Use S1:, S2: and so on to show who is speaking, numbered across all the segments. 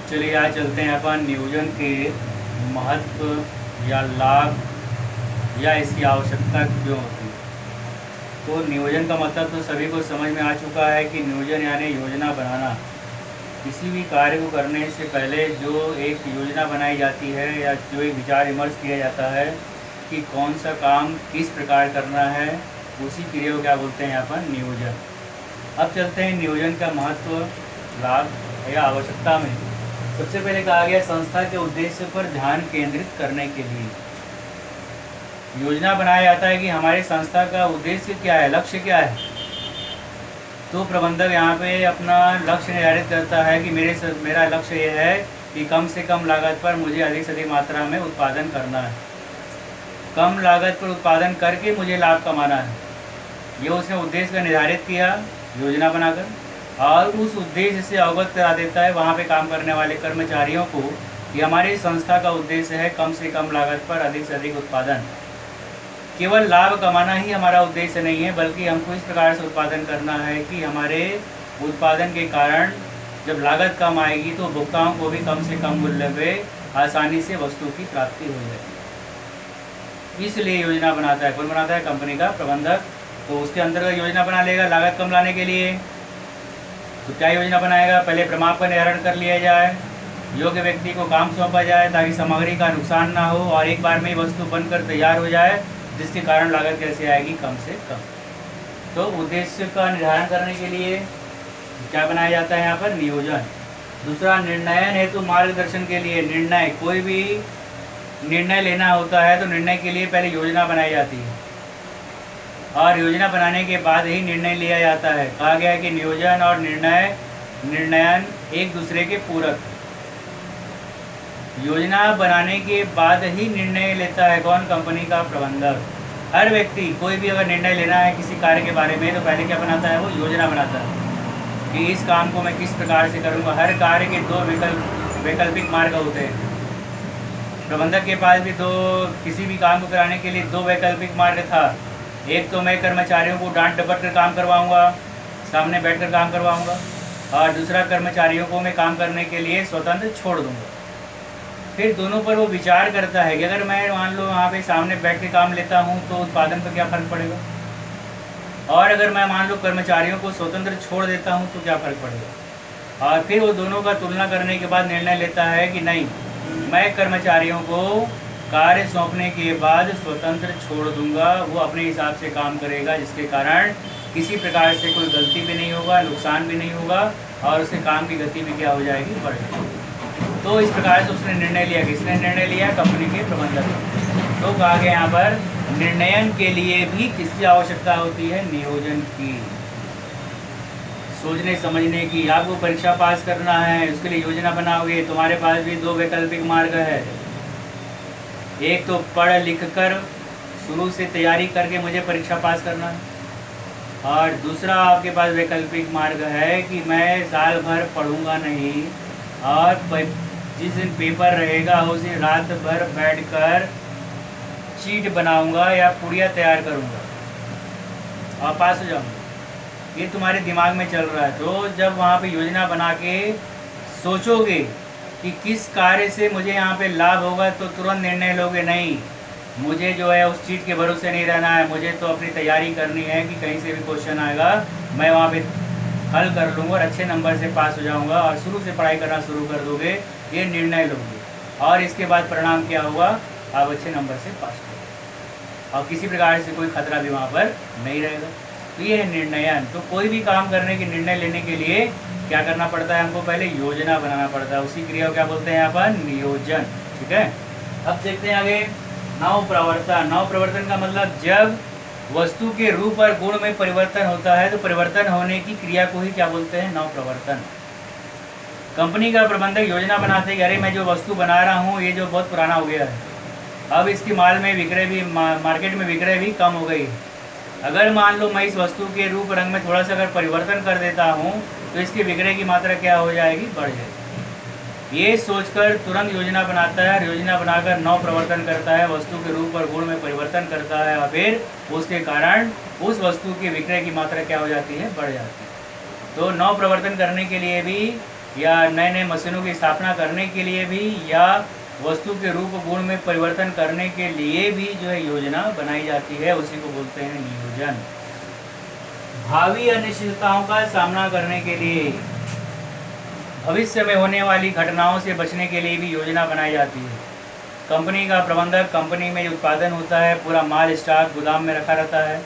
S1: चलिए आज चलते हैं अपन नियोजन के महत्व या लाभ या इसकी आवश्यकता क्यों होती है। तो नियोजन का मतलब तो सभी को समझ में आ चुका है कि नियोजन यानी योजना बनाना। किसी भी कार्य को करने से पहले जो एक योजना बनाई जाती है या जो एक विचार विमर्श किया जाता है कि कौन सा काम किस प्रकार करना है, उसी क्रिया को क्या बोलते हैं यहाँ पर नियोजन। अब चलते हैं नियोजन का महत्व, लाभ या आवश्यकता में। सबसे पहले कहा गया संस्था के उद्देश्य पर ध्यान केंद्रित करने के लिए योजना बनाया जाता है कि हमारी संस्था का उद्देश्य क्या है, लक्ष्य क्या है। तो प्रबंधक यहाँ पे अपना लक्ष्य निर्धारित करता है कि मेरा लक्ष्य ये है कि कम से कम लागत पर मुझे अधिक से अधिक मात्रा में उत्पादन करना है, कम लागत पर उत्पादन करके मुझे लाभ कमाना है। ये उसने उद्देश्य का निर्धारित किया योजना बनाकर, और उस उद्देश्य से अवगत करा देता है वहाँ पे काम करने वाले कर्मचारियों को कि हमारी संस्था का उद्देश्य है कम से कम लागत पर अधिक से अधिक उत्पादन। केवल लाभ कमाना ही हमारा उद्देश्य नहीं है, बल्कि हमको इस प्रकार से उत्पादन करना है कि हमारे उत्पादन के कारण जब लागत कम आएगी तो उपभोक्ताओं को भी कम से कम मूल्य पर आसानी से वस्तु की प्राप्ति हो जाएगी। इसलिए योजना बनाता है। कौन बनाता है? कंपनी का प्रबंधक। तो उसके अंतर्गत योजना बना लेगा लागत कम लाने के लिए। तो क्या योजना बनाएगा? पहले प्रमाप का निर्धारण कर लिया जाए, योग्य व्यक्ति को काम सौंपा जाए ताकि सामग्री का नुकसान ना हो और एक बार में वस्तु बनकर तैयार हो जाए, जिसके कारण लागत कैसे आएगी? कम से कम। तो उद्देश्य का निर्धारण करने के लिए क्या बनाया जाता है यहाँ पर? नियोजन। दूसरा, निर्णयन हेतु मार्गदर्शन के लिए निर्णय, कोई भी निर्णय लेना होता है तो निर्णय के लिए पहले योजना बनाई जाती है और योजना बनाने के बाद ही निर्णय लिया जाता है। कहा गया है कि नियोजन और निर्णयन एक दूसरे के पूरक। योजना बनाने के बाद ही निर्णय लेता है कौन? कंपनी का प्रबंधक। हर व्यक्ति कोई भी अगर निर्णय लेना है किसी कार्य के बारे में तो पहले क्या बनाता है? वो योजना बनाता है कि इस काम को मैं किस प्रकार से करूँगा। हर कार्य के दो वैकल्पिक मार्ग होते हैं। प्रबंधक के पास भी किसी भी काम को कराने के लिए दो वैकल्पिक मार्ग था। एक तो मैं कर्मचारियों को डांट डपट कर काम करवाऊंगा, सामने बैठकर काम करवाऊंगा, और दूसरा कर्मचारियों को मैं काम करने के लिए स्वतंत्र छोड़ दूंगा। फिर दोनों पर वो विचार करता है कि अगर मैं मान लो वहाँ पे सामने बैठ के काम लेता हूँ तो उत्पादन पर क्या फ़र्क पड़ेगा, और अगर मैं मान लो कर्मचारियों को स्वतंत्र छोड़ देता हूँ तो क्या फ़र्क पड़ेगा। और फिर वो दोनों का तुलना करने के बाद निर्णय लेता है कि नहीं, मैं कर्मचारियों को कार्य सौंपने के बाद स्वतंत्र छोड़ दूंगा, वो अपने हिसाब से काम करेगा, जिसके कारण किसी प्रकार से कोई गलती भी नहीं होगा, नुकसान भी नहीं होगा और उसके काम की गति भी क्या हो जाएगी? बढ़ जाएगी। तो इस प्रकार से उसने निर्णय लिया। किसने निर्णय लिया? कंपनी के प्रबंधक। तो कहा गया यहाँ पर निर्णयन के लिए भी किसकी आवश्यकता होती है? नियोजन की। सोचने समझने की। आपको परीक्षा पास करना है, उसके लिए योजना बनाओगे, तुम्हारे पास भी दो वैकल्पिक मार्ग है। एक तो पढ़ लिख कर शुरू से तैयारी करके मुझे परीक्षा पास करना है, और दूसरा आपके पास वैकल्पिक मार्ग है कि मैं साल भर पढ़ूंगा नहीं और जिस दिन पेपर रहेगा उस दिन रात भर बैठकर चीट बनाऊंगा या पुड़िया तैयार करूंगा और पास हो जाऊंगा। ये तुम्हारे दिमाग में चल रहा है। तो जब वहाँ पे योजना बना के सोचोगे कि किस कार्य से मुझे यहाँ पे लाभ होगा तो तुरंत निर्णय लोगे, नहीं मुझे जो है उस चीट के भरोसे नहीं रहना है, मुझे तो अपनी तैयारी करनी है कि कहीं से भी क्वेश्चन आएगा मैं वहाँ पे हल कर लूँगा और अच्छे नंबर से पास हो जाऊँगा, और शुरू से पढ़ाई करना शुरू कर दोगे। ये निर्णय लोगे और इसके बाद परिणाम क्या हुआ? आप अच्छे नंबर से पास करोगे और किसी प्रकार से कोई खतरा भी वहाँ पर नहीं रहेगा। तो ये है निर्णयन। तो कोई भी काम करने के निर्णय लेने के लिए क्या करना पड़ता है? हमको पहले योजना बनाना पड़ता है। उसी क्रिया को क्या बोलते हैं यहाँ पर? नियोजन। ठीक है। अब देखते हैं आगे नव प्रवर्तन। नव प्रवर्तन का मतलब जब वस्तु के रूप और गुण में परिवर्तन होता है तो परिवर्तन होने की क्रिया को ही क्या बोलते हैं? नव प्रवर्तन। कंपनी का प्रबंधक योजना बनाते हैं कि अरे मैं जो वस्तु बना रहा हूँ ये जो बहुत पुराना हो गया है, अब इसकी मार्केट में विक्रय भी कम हो गई। अगर मान लो मैं इस वस्तु के रूप रंग में थोड़ा सा अगर परिवर्तन कर देता हूँ तो इसकी विक्रय की मात्रा क्या हो जाएगी? बढ़ जाएगी। ये सोचकर तुरंत योजना बनाता है और योजना बनाकर नव प्रवर्तन करता है, वस्तु के रूप और गुण में परिवर्तन करता है और फिर उसके कारण उस वस्तु की विक्रय की मात्रा क्या हो जाती है? बढ़ जाती है। तो नव प्रवर्तन करने के लिए भी या नए नए मशीनों की स्थापना करने के लिए भी, या वस्तु के रूप गुण में परिवर्तन करने के लिए भी जो है योजना बनाई जाती है, उसी को बोलते हैं नियोजन। भावी अनिश्चितताओं का सामना करने के लिए, भविष्य में होने वाली घटनाओं से बचने के लिए भी योजना बनाई जाती है। कंपनी का प्रबंधक कंपनी में उत्पादन होता है, पूरा माल स्टॉक गोदाम में रखा रहता है,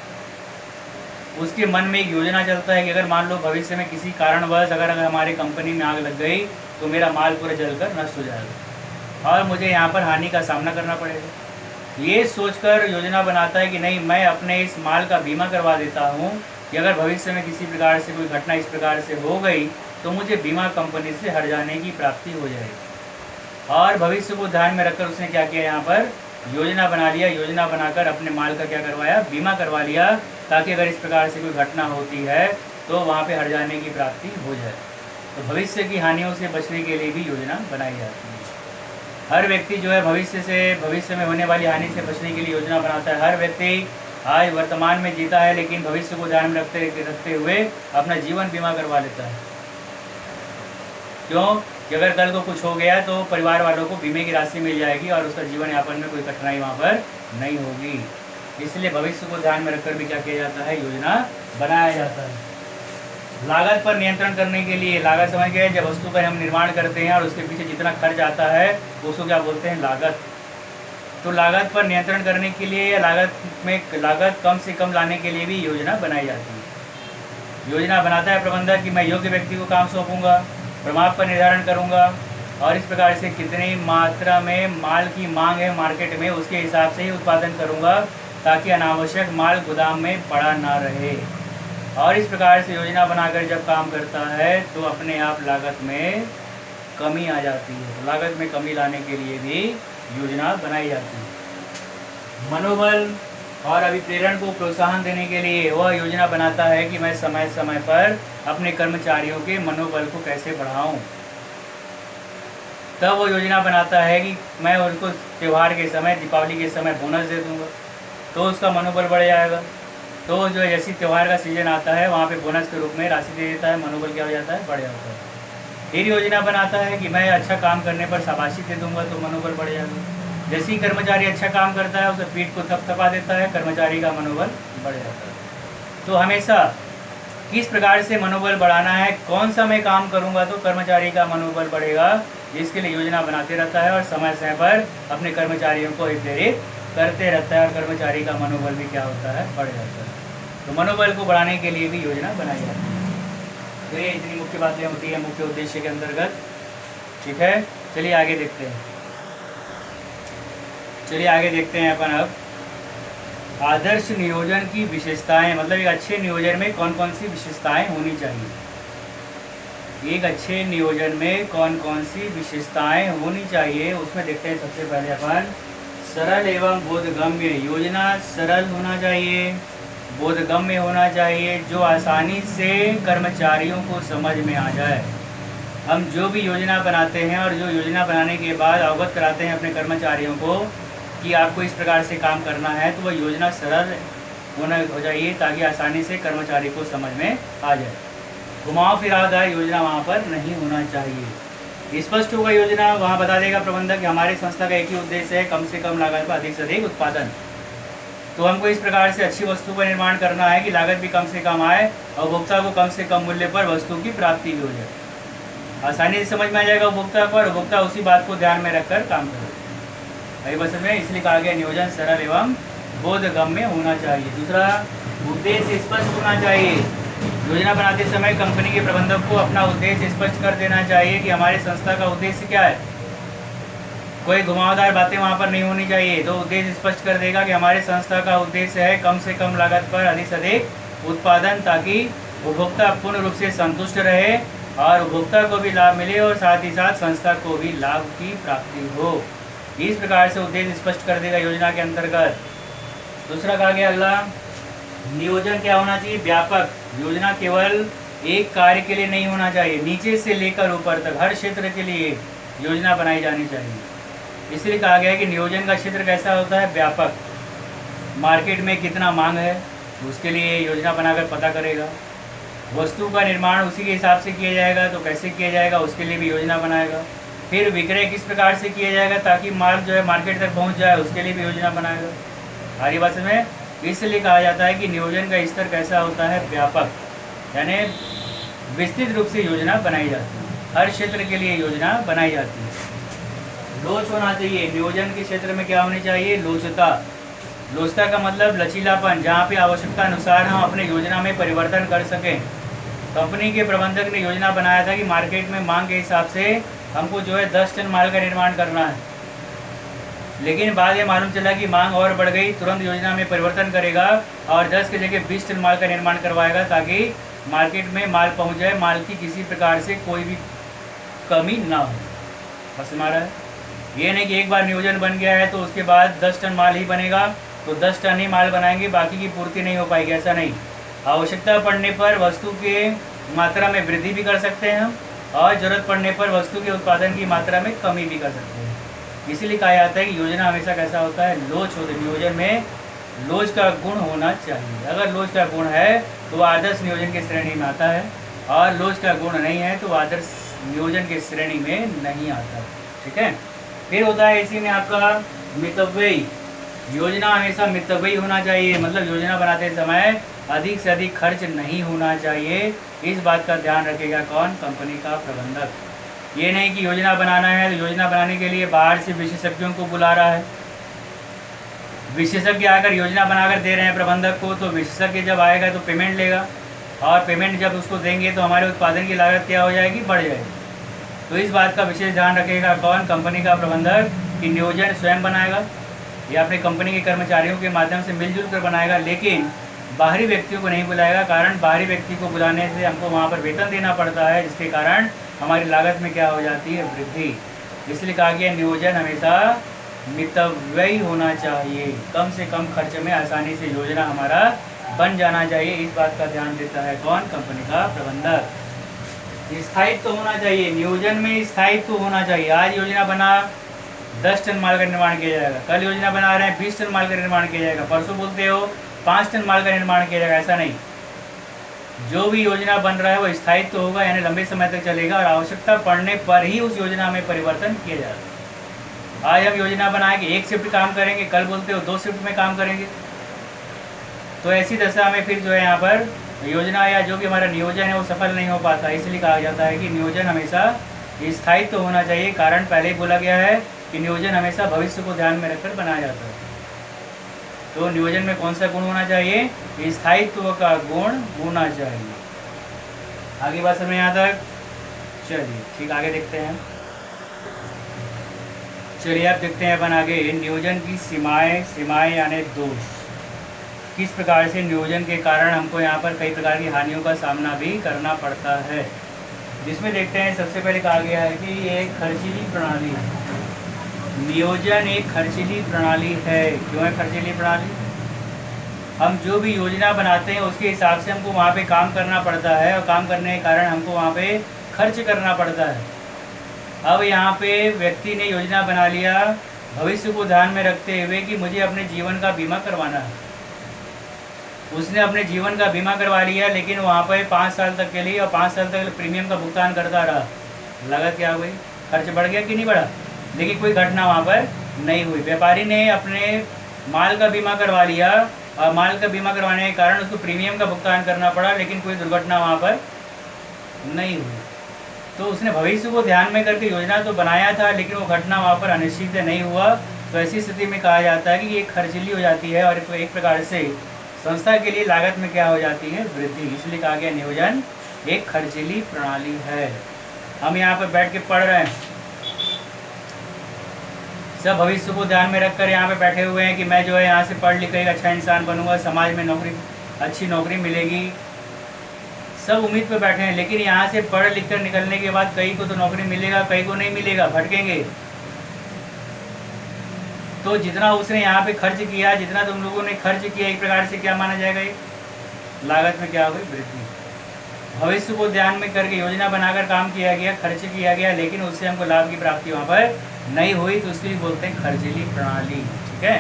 S1: उसके मन में एक योजना चलता है कि अगर मान लो भविष्य में किसी कारणवश अगर हमारी कंपनी में आग लग गई तो मेरा माल पूरा जलकर नष्ट हो जाएगा और मुझे यहाँ पर हानि का सामना करना पड़ेगा। ये सोचकर योजना बनाता है कि नहीं, मैं अपने इस माल का बीमा करवा देता हूँ कि अगर भविष्य में किसी प्रकार से कोई घटना इस प्रकार से हो गई तो मुझे बीमा कंपनी से हट जाने की प्राप्ति हो जाएगी। और भविष्य को ध्यान में रखकर उसने क्या किया, यहाँ पर योजना बना लिया। योजना बनाकर अपने माल का क्या करवाया, बीमा करवा लिया, ताकि अगर इस प्रकार से कोई घटना होती है तो वहाँ पे हट जाने की प्राप्ति हो जाए। तो भविष्य की हानियों से बचने के लिए भी योजना बनाई जाती है। हर व्यक्ति जो है भविष्य में होने वाली हानि से बचने के लिए योजना बनाता है। हर व्यक्ति आज वर्तमान में जीता है लेकिन भविष्य को ध्यान में रखते हुए अपना जीवन बीमा करवा लेता है। क्यों कि अगर कल को कुछ हो गया तो परिवार वालों को बीमे की राशि मिल जाएगी और उसका जीवन यापन में कोई कठिनाई वहाँ पर नहीं होगी। इसलिए भविष्य को ध्यान में रखकर भी क्या किया जाता है, योजना बनाया जाता है। लागत पर नियंत्रण करने के लिए, लागत समझ गए, जब वस्तु का हम निर्माण करते हैं और उसके पीछे जितना खर्च आता है उसको क्या बोलते हैं, लागत। तो लागत पर नियंत्रण करने के लिए या लागत कम से कम लाने के लिए भी योजना बनाई जाती है। योजना बनाता है प्रबंधक कि मैं योग्य व्यक्ति को काम सौंपूंगा, प्रमाप पर निर्धारण करूंगा और इस प्रकार से कितनी मात्रा में माल की मांग है मार्केट में उसके हिसाब से ही उत्पादन करूंगा ताकि अनावश्यक माल गोदाम में पड़ा ना रहे। और इस प्रकार से योजना बनाकर जब काम करता है तो अपने आप लागत में कमी आ जाती है। लागत में कमी लाने के लिए भी योजना बनाई जाती है। मनोबल और अभिप्रेरण को प्रोत्साहन देने के लिए वह योजना बनाता है कि मैं समय समय पर अपने कर्मचारियों के मनोबल को कैसे बढ़ाऊं। तब वो योजना बनाता है कि मैं उनको त्यौहार के समय, दीपावली के समय बोनस दे दूंगा तो उसका मनोबल बढ़ जाएगा। तो जो जैसी त्यौहार का सीजन आता है वहाँ पे बोनस के रूप में राशि दे देता है, मनोबल क्या हो जाता है, बढ़ जाता है। फिर योजना बनाता है कि मैं अच्छा काम करने पर शाबाशी दे दूंगा तो मनोबल बढ़ जाएगा। जैसे ही कर्मचारी अच्छा काम करता है उसे पीठ को थपथपा देता है, कर्मचारी का मनोबल बढ़ जाता है। तो हमेशा किस प्रकार से मनोबल बढ़ाना है, कौन सा मैं काम करूंगा तो कर्मचारी का मनोबल बढ़ेगा, जिसके लिए योजना बनाते रहता है और समय समय पर अपने कर्मचारियों को प्रेरित करते रहता है और कर्मचारी का मनोबल भी क्या होता है, बढ़ जाता है। तो मनोबल को बढ़ाने के लिए भी योजना बनाई जाती है। तो ये इतनी मुख्य बातें होती है मुख्य उद्देश्य के अंतर्गत। ठीक है, चलिए आगे देखते हैं। अपन अब आदर्श नियोजन की विशेषताएं, मतलब एक अच्छे नियोजन में कौन कौन सी विशेषताएं होनी चाहिए। एक अच्छे नियोजन में कौन कौन सी विशेषताएं होनी चाहिए उसमें देखते हैं। सबसे पहले अपन सरल एवं बोधगम्य। योजना सरल होना चाहिए, बोधगम्य होना चाहिए, जो आसानी से कर्मचारियों को समझ में आ जाए। हम जो भी योजना बनाते हैं और जो योजना बनाने के बाद अवगत कराते हैं अपने कर्मचारियों को कि आपको इस प्रकार से काम करना है, तो वह योजना सरल हो जाइए ताकि आसानी से कर्मचारी को समझ में आ जाए। घुमाव फिरावदार योजना वहाँ पर नहीं होना चाहिए। स्पष्ट होगा योजना, वहाँ बता देगा प्रबंधक कि हमारी संस्था का एक ही उद्देश्य है, कम से कम लागत पर अधिक से अधिक उत्पादन। तो हमको इस प्रकार से अच्छी वस्तु का निर्माण करना है कि लागत भी कम से कम आए और उपभोक्ता को कम से कम मूल्य पर वस्तु की प्राप्ति भी हो जाए। आसानी से समझ में आ जाएगा उपभोक्ता को और उपभोक्ता उसी बात को ध्यान में रखकर काम करे। भाई बस में इसलिए कहा गया नियोजन सरल एवं बोधगम्य होना चाहिए। दूसरा, उद्देश्य स्पष्ट होना चाहिए। योजना बनाते समय कंपनी के प्रबंधक को अपना उद्देश्य स्पष्ट कर देना चाहिए कि हमारी संस्था का उद्देश्य क्या है। कोई घुमावदार बातें वहाँ पर नहीं होनी चाहिए। तो उद्देश्य स्पष्ट कर देगा कि हमारे संस्था का उद्देश्य है कम से कम लागत पर अधिक से अधिक उत्पादन, ताकि उपभोक्ता पूर्ण रूप से संतुष्ट रहे और उपभोक्ता को भी लाभ मिले और साथ ही साथ संस्था को भी लाभ की प्राप्ति हो। इस प्रकार से उद्देश्य स्पष्ट कर देगा योजना के अंतर्गत। दूसरा कहा गया अगला, नियोजन क्या होना चाहिए, व्यापक। योजना केवल एक कार्य के लिए नहीं होना चाहिए, नीचे से लेकर ऊपर तक हर क्षेत्र के लिए योजना बनाई जानी चाहिए। इसलिए कहा गया है कि नियोजन का क्षेत्र कैसा होता है, व्यापक। मार्केट में कितना मांग है उसके लिए योजना बनाकर पता करेगा। वस्तु का निर्माण उसी के हिसाब से किया जाएगा, तो कैसे किया जाएगा उसके लिए भी योजना बनाएगा। फिर विक्रय किस प्रकार से किया जाएगा ताकि माल जो है मार्केट तक पहुंच जाए, उसके लिए भी योजना बनाएगा। सारी बात में इसलिए कहा जाता है कि नियोजन का स्तर कैसा होता है, व्यापक, यानी विस्तृत रूप से योजना बनाई जाती है, हर क्षेत्र के लिए योजना बनाई जाती है। लोच होना चाहिए, नियोजन के क्षेत्र में क्या होनी चाहिए, लोचता। लोचता का मतलब लचीलापन, जहाँ पे आवश्यकता अनुसार हम अपने योजना में परिवर्तन कर सकें। कंपनी के प्रबंधक ने योजना बनाया था कि मार्केट में मांग के हिसाब से हमको जो है 10 टन माल का निर्माण करना है, लेकिन बाद में मालूम चला कि मांग और बढ़ गई, तुरंत योजना में परिवर्तन करेगा और 10 की जगह 20 टन माल का निर्माण करवाएगा ताकि मार्केट में माल पहुंच जाए, माल की किसी प्रकार से कोई भी कमी ना हो। बस हमारा ये नहीं कि एक बार नियोजन बन गया है तो उसके बाद 10 टन माल ही बनेगा तो 10 टन ही माल बनाएंगे, बाकी की पूर्ति नहीं हो पाएगी, ऐसा नहीं। आवश्यकता पड़ने पर वस्तु के मात्रा में वृद्धि भी कर सकते हैं हम, और ज़रूरत पड़ने पर वस्तु के उत्पादन की मात्रा में कमी भी कर सकते हैं। इसीलिए कहा जाता है कि योजना हमेशा कैसा होता है, लोच होती है। नियोजन में लोच का गुण होना चाहिए। अगर लोच का गुण है तो वह आदर्श नियोजन की श्रेणी में आता है, और लोच का गुण नहीं है तो वह आदर्श नियोजन की श्रेणी में नहीं आता। ठीक है। फिर होता है इसी में आपका मितव्ययी। योजना हमेशा मितव्ययी होना चाहिए, मतलब योजना बनाते समय अधिक से अधिक खर्च नहीं होना चाहिए। इस बात का ध्यान रखेगा कौन, कंपनी का प्रबंधक। ये नहीं कि योजना बनाना है तो योजना बनाने के लिए बाहर से विशेषज्ञों को बुला रहा है। विशेषज्ञ आकर योजना बनाकर दे रहे हैं प्रबंधक को, तो विशेषज्ञ जब आएगा तो पेमेंट लेगा, और पेमेंट जब उसको देंगे तो हमारे उत्पादन की लागत क्या हो जाएगी, बढ़ जाएगी। तो इस बात का विशेष ध्यान रखेगा कौन, कंपनी का प्रबंधक, कि नियोजन स्वयं बनाएगा या अपने कंपनी के कर्मचारियों के माध्यम से मिलजुल कर बनाएगा, लेकिन बाहरी व्यक्तियों को नहीं बुलाएगा। कारण बाहरी व्यक्ति को बुलाने से हमको वहाँ पर वेतन देना पड़ता है, जिसके कारण हमारी लागत में क्या हो जाती है, वृद्धि। इसलिए कहा गया नियोजन हमेशा मितव्ययी होना चाहिए, कम से कम खर्च में आसानी से योजना हमारा बन जाना चाहिए। इस बात का ध्यान देता है कौन, कंपनी का प्रबंधक। स्थायित्व होना चाहिए, नियोजन में स्थायित्व होना चाहिए। आज योजना बना 10 टन माल का निर्माण किया जाएगा, कल योजना बना रहे हैं 20 टन माल का निर्माण किया जाएगा, परसों बोलते हो 5 टन माल का निर्माण किया जाएगा, ऐसा नहीं। जो भी योजना बन रहा है वो स्थायित्व होगा, यानी लंबे समय तक चलेगा, और आवश्यकता पड़ने पर ही उस योजना में परिवर्तन किया जाएगा। आज हम योजना बनाए कि 1 शिफ्ट काम करेंगे, कल बोलते हो 2 शिफ्ट में काम करेंगे, तो ऐसी दशा में फिर जो है यहाँ पर योजना या जो भी हमारा नियोजन है वो सफल नहीं हो पाता। इसलिए कहा जाता है कि नियोजन हमेशा स्थायित्व होना चाहिए। कारण पहले ही बोला गया है कि नियोजन हमेशा भविष्य को ध्यान में रखकर बनाया जाता है। तो नियोजन में कौन सा गुण होना चाहिए, स्थायित्व का गुण होना चाहिए। आगे बात समझ यहाँ तक, चलिए ठीक, आगे देखते हैं। चलिए आप देखते हैं अपन आगे, नियोजन की सीमाएं यानी दोष। किस प्रकार से नियोजन के कारण हमको यहाँ पर कई प्रकार की हानियों का सामना भी करना पड़ता है, जिसमें देखते हैं सबसे पहले कहा गया है कि ये एक खर्चीली प्रणाली है। नियोजन एक खर्चीली प्रणाली है। क्यों है खर्चीली प्रणाली? हम जो भी योजना बनाते हैं उसके हिसाब से हमको वहाँ पे काम करना पड़ता है, और काम करने के कारण हमको वहाँ पे खर्च करना पड़ता है। अब यहाँ पे व्यक्ति ने योजना बना लिया भविष्य को ध्यान में रखते हुए कि मुझे अपने जीवन का बीमा करवाना है। उसने अपने जीवन का बीमा करवा लिया, लेकिन वहाँ पर 5 साल तक के लिए और 5 साल तक प्रीमियम का भुगतान करता रहा। लागत क्या हुई, खर्च बढ़ गया कि नहीं बढ़ा? लेकिन कोई घटना वहाँ पर नहीं हुई। व्यापारी ने अपने माल का बीमा करवा लिया, और माल का बीमा करवाने के कारण उसको प्रीमियम का भुगतान करना पड़ा, लेकिन कोई दुर्घटना वहाँ पर नहीं हुई। तो उसने भविष्य को ध्यान में करके योजना तो बनाया था, लेकिन वो घटना वहाँ पर अनिश्चित नहीं हुआ। तो ऐसी स्थिति में कहा जाता है कि ये खर्चीली हो जाती है, और एक प्रकार से संस्था के लिए लागत में क्या हो जाती है, वृद्धि। इसलिए कहा गया नियोजन एक खर्चीली प्रणाली है। हम यहाँ पर बैठ के पढ़ रहे हैं, सब भविष्य को ध्यान में रखकर यहाँ पे बैठे हुए हैं कि मैं जो है यहाँ से पढ़ लिख कर एक अच्छा इंसान बनूंगा, समाज में अच्छी नौकरी मिलेगी, सब उम्मीद पे बैठे हैं। लेकिन यहाँ से पढ़ लिख कर निकलने के बाद कई को तो नौकरी मिलेगा, कई को नहीं मिलेगा, भटकेंगे। तो जितना उसने यहाँ पे खर्च किया, जितना तुम लोगों ने खर्च किया, एक प्रकार से क्या माना जाएगा, ये लागत में क्या हुई, वृद्धि। भविष्य को ध्यान में करके योजना बनाकर काम किया गया, खर्च किया गया, लेकिन उससे हमको लाभ की प्राप्ति वहाँ पर नहीं हुई, तो उसके लिए बोलते हैं खर्चीली प्रणाली। ठीक है,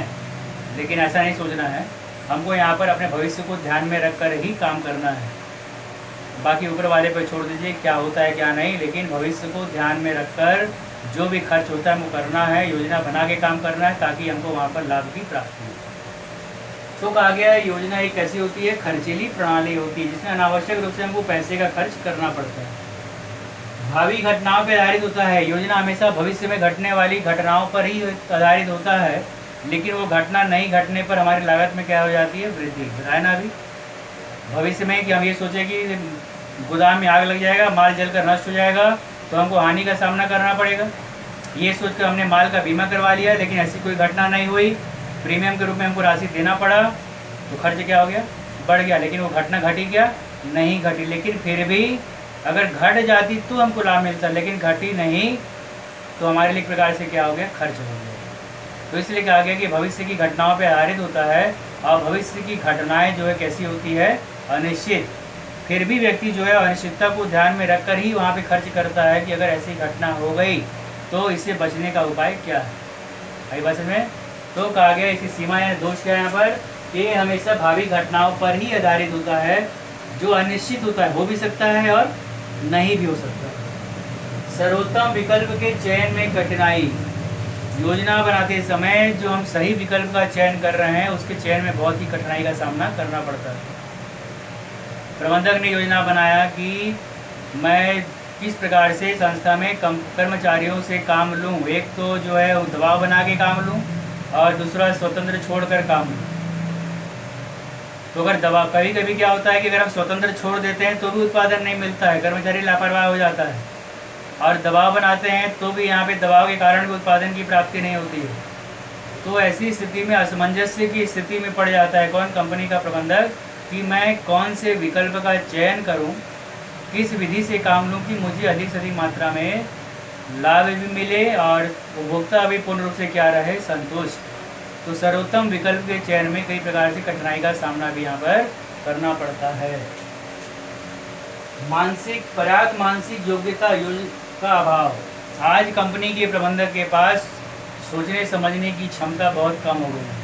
S1: लेकिन ऐसा नहीं सोचना है, हमको यहाँ पर अपने भविष्य को ध्यान में रख कर ही काम करना है। बाकी ऊपर वाले पर छोड़ दीजिए क्या होता है क्या नहीं, लेकिन भविष्य को ध्यान में रखकर जो भी खर्च होता है वो करना है, योजना बना के काम करना है ताकि हमको वहाँ पर लाभ की प्राप्ति हो। तो कहा गया है योजना एक ऐसी होती है खर्चीली प्रणाली होती है जिसमें अनावश्यक रूप से हमको पैसे का खर्च करना पड़ता है। भावी घटनाओं पर आधारित होता है। योजना हमेशा भविष्य में घटने वाली घटनाओं पर ही आधारित होता है, लेकिन वो घटना नहीं घटने पर हमारी लागत में क्या हो जाती है, वृद्धि। बताया ना अभी भविष्य में कि हम ये सोचे कि गोदाम में आग लग जाएगा, माल जलकर नष्ट हो जाएगा तो हमको हानि का सामना करना पड़ेगा। ये सोचकर हमने माल का बीमा करवा लिया, लेकिन ऐसी कोई घटना नहीं हुई, प्रीमियम के रूप में हमको राशि देना पड़ा तो खर्च क्या हो गया, बढ़ गया। लेकिन वो घटना घटी क्या, नहीं घटी। लेकिन फिर भी अगर घट जाती तो हमको लाभ मिलता, लेकिन घटी नहीं तो हमारे लिए एक प्रकार से क्या हो गया, खर्च हो गया। तो इसलिए कहा गया कि भविष्य की घटनाओं पर आधारित होता है, और भविष्य की घटनाएं जो है कैसी होती है, अनिश्चित। फिर भी व्यक्ति जो है अनिश्चितता को ध्यान में रखकर ही वहाँ पे खर्च करता है कि अगर ऐसी घटना हो गई तो इससे बचने का उपाय क्या है। आई बात में तो कहा गया इसकी सीमा या दोष क्या है यहाँ पर, ये हमेशा भावी घटनाओं पर ही आधारित होता है, जो अनिश्चित होता है, हो भी सकता है और नहीं भी हो सकता है। सर्वोत्तम विकल्प के चयन में कठिनाई। योजना बनाते समय जो हम सही विकल्प का चयन कर रहे हैं उसके चयन में बहुत ही कठिनाई का सामना करना पड़ता है। प्रबंधक ने योजना बनाया कि मैं किस प्रकार से संस्था में कर्मचारियों से काम लूं। एक तो जो है दबाव बना के काम लूं और दूसरा स्वतंत्र छोड़कर काम लूं। तो अगर दबाव, कभी कभी क्या होता है कि अगर हम स्वतंत्र छोड़ देते हैं तो भी उत्पादन नहीं मिलता है, कर्मचारी लापरवाह हो जाता है, और दबाव बनाते हैं तो भी यहाँ पे दबाव के कारण भी उत्पादन की प्राप्ति नहीं होती है। तो ऐसी स्थिति में असमंजस्य की स्थिति में पड़ जाता है कौन, कंपनी का प्रबंधक, कि मैं कौन से विकल्प का चयन करूं, किस विधि से काम लूं कि मुझे अधिक से अधिक मात्रा में लाभ भी मिले और उपभोक्ता भी पूर्ण रूप से क्या रहे, संतुष्ट। तो सर्वोत्तम विकल्प के चयन में कई प्रकार से कठिनाई का सामना भी यहाँ पर करना पड़ता है। पर्याप्त मानसिक योग्यता का अभाव। आज कंपनी के प्रबंधक के पास सोचने समझने की क्षमता बहुत कम हो गई है।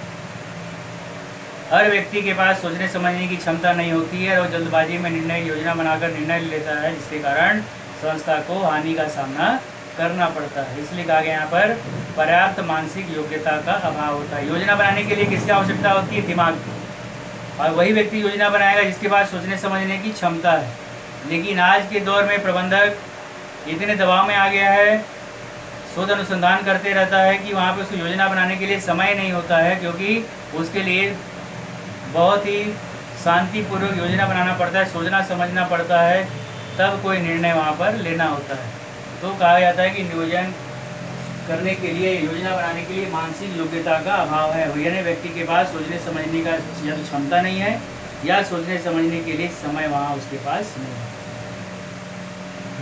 S1: हर व्यक्ति के पास सोचने समझने की क्षमता नहीं होती है और जल्दबाजी में निर्णय योजना बनाकर निर्णय ले लेता है, जिसके कारण संस्था को हानि का सामना करना पड़ता है। इसलिए कहा गया यहाँ पर पर्याप्त मानसिक योग्यता का अभाव होता है। योजना बनाने के लिए किसकी आवश्यकता होती है, दिमाग की, और वही व्यक्ति योजना बनाएगा जिसके पास सोचने समझने की क्षमता है। लेकिन आज के दौर में प्रबंधक इतने दबाव में आ गया है, शोध अनुसंधान करते रहता है कि वहाँ पे उसको योजना बनाने के लिए समय नहीं होता है, क्योंकि उसके लिए बहुत ही शांतिपूर्वक योजना बनाना पड़ता है, सोचना समझना पड़ता है, तब कोई निर्णय वहाँ पर लेना होता है। तो कहा जाता है कि नियोजन करने के लिए, योजना बनाने के लिए मानसिक योग्यता का अभाव है। यानी व्यक्ति के पास सोचने समझने का या तो क्षमता नहीं है या सोचने समझने के लिए समय वहाँ उसके पास नहीं है।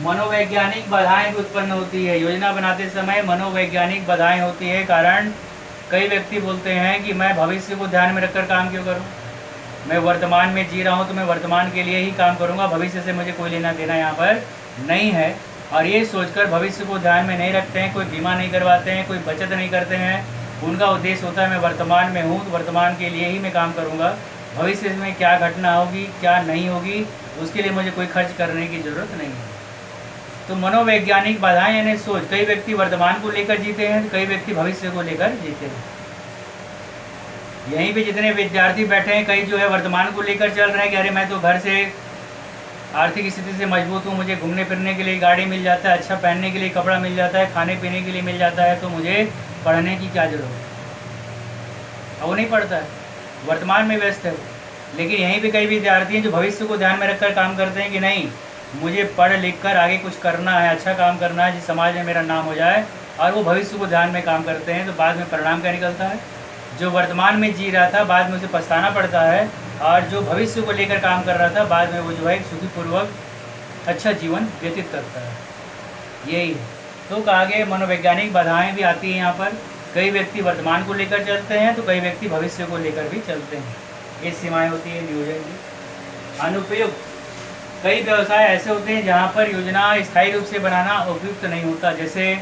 S1: मनोवैज्ञानिक बाधाएं भी उत्पन्न होती है। योजना बनाते समय मनोवैज्ञानिक बाधाएं होती है। कारण कई व्यक्ति बोलते हैं कि मैं भविष्य को ध्यान में रखकर काम क्यों करूं, मैं वर्तमान में जी रहा हूं तो मैं वर्तमान के लिए ही काम करूंगा, भविष्य से मुझे कोई लेना देना यहाँ पर नहीं है। और ये सोचकर भविष्य को ध्यान में नहीं रखते हैं, कोई बीमा नहीं करवाते हैं, कोई बचत नहीं करते हैं। उनका उद्देश्य होता है मैं वर्तमान में हूँ तो वर्तमान के लिए ही मैं काम करूँगा, भविष्य में क्या घटना होगी क्या नहीं होगी उसके लिए मुझे कोई खर्च करने की ज़रूरत नहीं है। तो मनोवैज्ञानिक बाधाएं यानी सोच, कई व्यक्ति वर्तमान को लेकर जीते हैं, कई व्यक्ति भविष्य को लेकर जीते हैं। यहीं पे जितने विद्यार्थी बैठे हैं, कई जो है वर्तमान को लेकर चल रहे हैं कि अरे मैं तो घर से आर्थिक स्थिति से मजबूत हूँ, मुझे घूमने फिरने के लिए गाड़ी मिल जाता है, अच्छा पहनने के लिए कपड़ा मिल जाता है, खाने पीने के लिए मिल जाता है, तो मुझे पढ़ने की क्या ज़रूरत है। अब वो नहीं पढ़ता है, वर्तमान में व्यस्त है। लेकिन यहीं पे कई विद्यार्थी हैं जो भविष्य को ध्यान में रखकर काम करते हैं कि नहीं मुझे पढ़ लिख कर आगे कुछ करना है, अच्छा काम करना है, जिस समाज में मेरा नाम हो जाए, और वो भविष्य को ध्यान में काम करते हैं। तो बाद में परिणाम क्या निकलता है, जो वर्तमान में जी रहा था बाद में उसे पछताना पड़ता है, और जो भविष्य को लेकर काम कर रहा था बाद में वो जो है सुखीपूर्वक अच्छा जीवन व्यतीत करता है। यही है। तो कहा गया मनोवैज्ञानिक बाधाएं भी आती हैं यहाँ पर। कई व्यक्ति वर्तमान को लेकर चलते हैं तो कई व्यक्ति भविष्य को लेकर भी चलते हैं। ये सीमाएं होती है नियोजन की। अनुपयुक्त, कई व्यवसाय ऐसे होते हैं जहाँ पर योजना स्थायी रूप से बनाना उपयुक्त नहीं होता। जैसे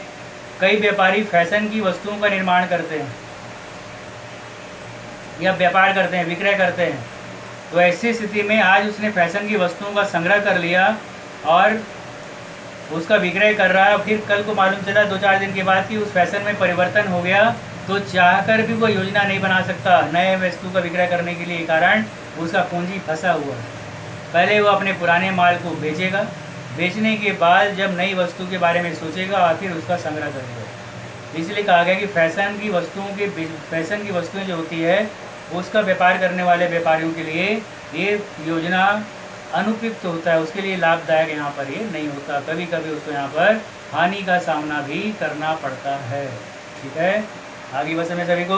S1: कई व्यापारी फैशन की वस्तुओं का निर्माण करते हैं या व्यापार करते हैं, विक्रय करते हैं, तो ऐसी स्थिति में आज उसने फैशन की वस्तुओं का संग्रह कर लिया और उसका विक्रय कर रहा है। फिर कल को मालूम चला 2-4 दिन के बाद कि उस फैशन में परिवर्तन हो गया, तो चाहकर भी वो योजना नहीं बना सकता नए वस्तु का विक्रय करने के लिए, कारण उसका पूंजी फंसा हुआ है। पहले वो अपने पुराने माल को बेचेगा, बेचने के बाद जब नई वस्तु के बारे में सोचेगा और फिर उसका संग्रह करेगा। इसलिए कहा गया कि फैशन की वस्तुएं जो होती है उसका व्यापार करने वाले व्यापारियों के लिए ये योजना अनुपयुक्त होता है, उसके लिए लाभदायक यहाँ पर ये नहीं होता। कभी कभी उसको यहाँ पर हानि का सामना भी करना पड़ता है। ठीक है, आगे बस में सभी को।